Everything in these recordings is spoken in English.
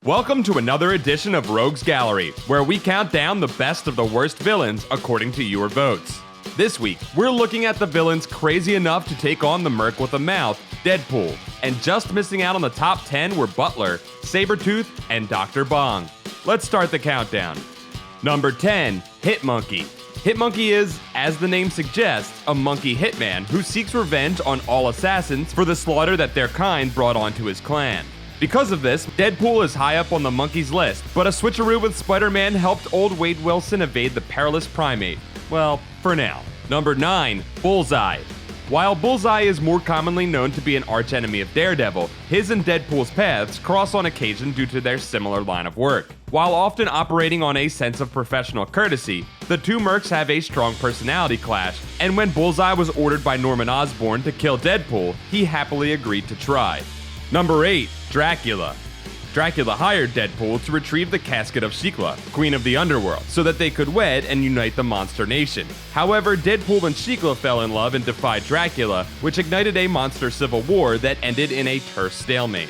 Welcome to another edition of Rogues Gallery, where we count down the best of the worst villains according to your votes. This week, we're looking at the villains crazy enough to take on the Merc with a mouth, Deadpool, and just missing out on the top 10 were Butler, Sabretooth, and Dr. Bong. Let's start the countdown. Number 10, Hitmonkey. Hitmonkey is, as the name suggests, a monkey hitman who seeks revenge on all assassins for the slaughter that their kind brought onto his clan. Because of this, Deadpool is high up on the monkeys list, but a switcheroo with Spider-Man helped old Wade Wilson evade the perilous primate. Well, for now. Number 9, Bullseye. While Bullseye is more commonly known to be an archenemy of Daredevil, his and Deadpool's paths cross on occasion due to their similar line of work. While often operating on a sense of professional courtesy, the two mercs have a strong personality clash, and when Bullseye was ordered by Norman Osborn to kill Deadpool, he happily agreed to try. Number 8, Dracula. Dracula hired Deadpool to retrieve the casket of Shikla, Queen of the Underworld, so that they could wed and unite the monster nation. However, Deadpool and Shikla fell in love and defied Dracula, which ignited a monster civil war that ended in a terse stalemate.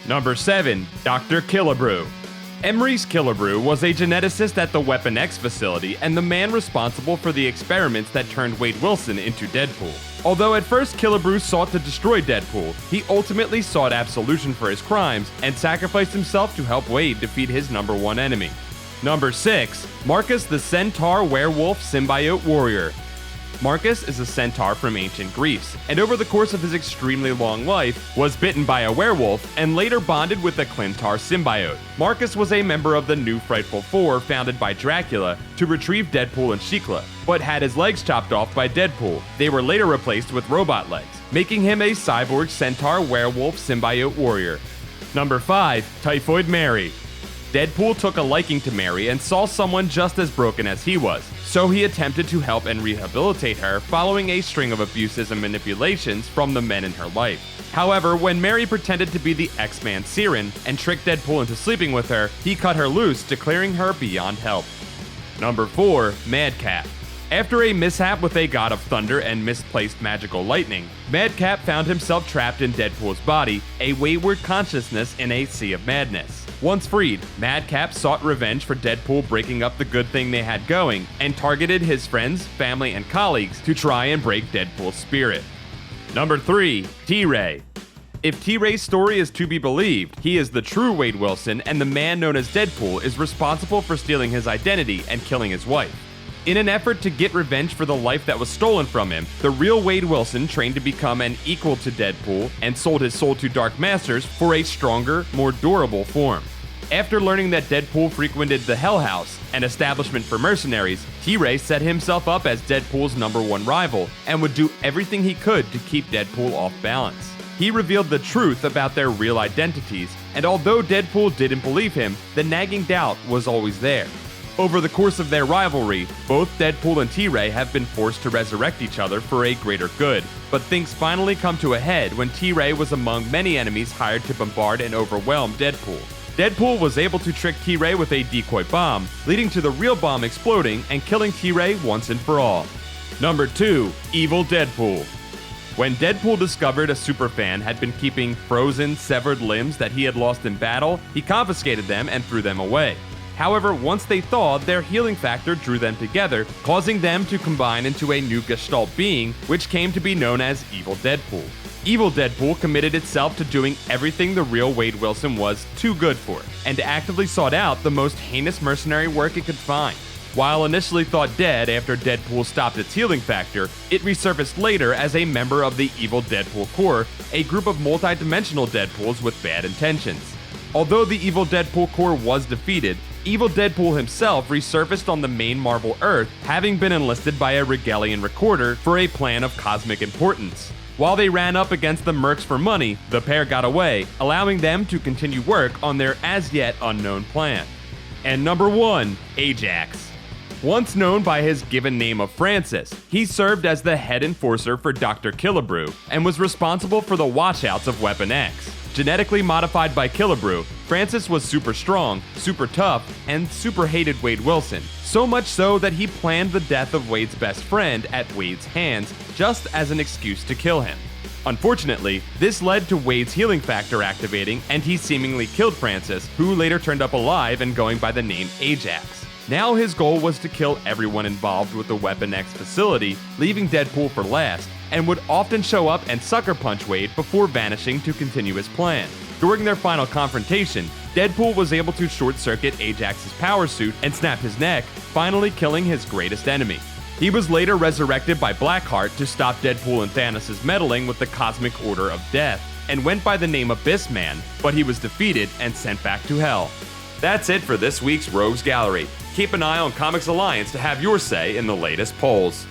Number 7, Dr. Killebrew. Maurice Killebrew was a geneticist at the Weapon X facility and the man responsible for the experiments that turned Wade Wilson into Deadpool. Although at first Killebrew sought to destroy Deadpool, he ultimately sought absolution for his crimes and sacrificed himself to help Wade defeat his number one enemy. Number 6, Marcus the Centaur Werewolf Symbiote Warrior. Marcus is a centaur from ancient Greece, and over the course of his extremely long life, was bitten by a werewolf and later bonded with a Clintar symbiote. Marcus was a member of the New Frightful Four founded by Dracula to retrieve Deadpool and Shikla, but had his legs chopped off by Deadpool. They were later replaced with robot legs, making him a cyborg centaur werewolf symbiote warrior. Number 5, Typhoid Mary. Deadpool took a liking to Mary and saw someone just as broken as he was, so he attempted to help and rehabilitate her following a string of abuses and manipulations from the men in her life. However, when Mary pretended to be the X-Man Siren and tricked Deadpool into sleeping with her, he cut her loose, declaring her beyond help. Number 4, Madcap. After a mishap with a god of thunder and misplaced magical lightning, Madcap found himself trapped in Deadpool's body, a wayward consciousness in a sea of madness. Once freed, Madcap sought revenge for Deadpool breaking up the good thing they had going, and targeted his friends, family, and colleagues to try and break Deadpool's spirit. Number 3, T-Ray. If T-Ray's story is to be believed, he is the true Wade Wilson, and the man known as Deadpool is responsible for stealing his identity and killing his wife. In an effort to get revenge for the life that was stolen from him, the real Wade Wilson trained to become an equal to Deadpool and sold his soul to Dark Masters for a stronger, more durable form. After learning that Deadpool frequented the Hell House, an establishment for mercenaries, T-Ray set himself up as Deadpool's number one rival and would do everything he could to keep Deadpool off balance. He revealed the truth about their real identities, and although Deadpool didn't believe him, the nagging doubt was always there. Over the course of their rivalry, both Deadpool and T-Ray have been forced to resurrect each other for a greater good, but things finally come to a head when T-Ray was among many enemies hired to bombard and overwhelm Deadpool. Deadpool was able to trick T-Ray with a decoy bomb, leading to the real bomb exploding and killing T-Ray once and for all. Number 2, Evil Deadpool. When Deadpool discovered a superfan had been keeping frozen, severed limbs that he had lost in battle, he confiscated them and threw them away. However, once they thawed, their healing factor drew them together, causing them to combine into a new Gestalt being, which came to be known as Evil Deadpool. Evil Deadpool committed itself to doing everything the real Wade Wilson was too good for, and actively sought out the most heinous mercenary work it could find. While initially thought dead after Deadpool stopped its healing factor, it resurfaced later as a member of the Evil Deadpool Corps, a group of multi-dimensional Deadpools with bad intentions. Although the Evil Deadpool Corps was defeated, Evil Deadpool himself resurfaced on the main Marvel Earth, having been enlisted by a Regalian recorder for a plan of cosmic importance. While they ran up against the Mercs for money, the pair got away, allowing them to continue work on their as-yet unknown plan. And number 1, Ajax. Once known by his given name of Francis, he served as the head enforcer for Dr. Killebrew and was responsible for the watchouts of Weapon X. Genetically modified by Killebrew, Francis was super strong, super tough, and super hated Wade Wilson, so much so that he planned the death of Wade's best friend at Wade's hands just as an excuse to kill him. Unfortunately, this led to Wade's healing factor activating, and he seemingly killed Francis, who later turned up alive and going by the name Ajax. Now his goal was to kill everyone involved with the Weapon X facility, leaving Deadpool for last, and would often show up and sucker punch Wade before vanishing to continue his plan. During their final confrontation, Deadpool was able to short-circuit Ajax's power suit and snap his neck, finally killing his greatest enemy. He was later resurrected by Blackheart to stop Deadpool and Thanos' meddling with the Cosmic Order of Death, and went by the name Abyss Man, but he was defeated and sent back to Hell. That's it for this week's Rogues Gallery. Keep an eye on Comics Alliance to have your say in the latest polls.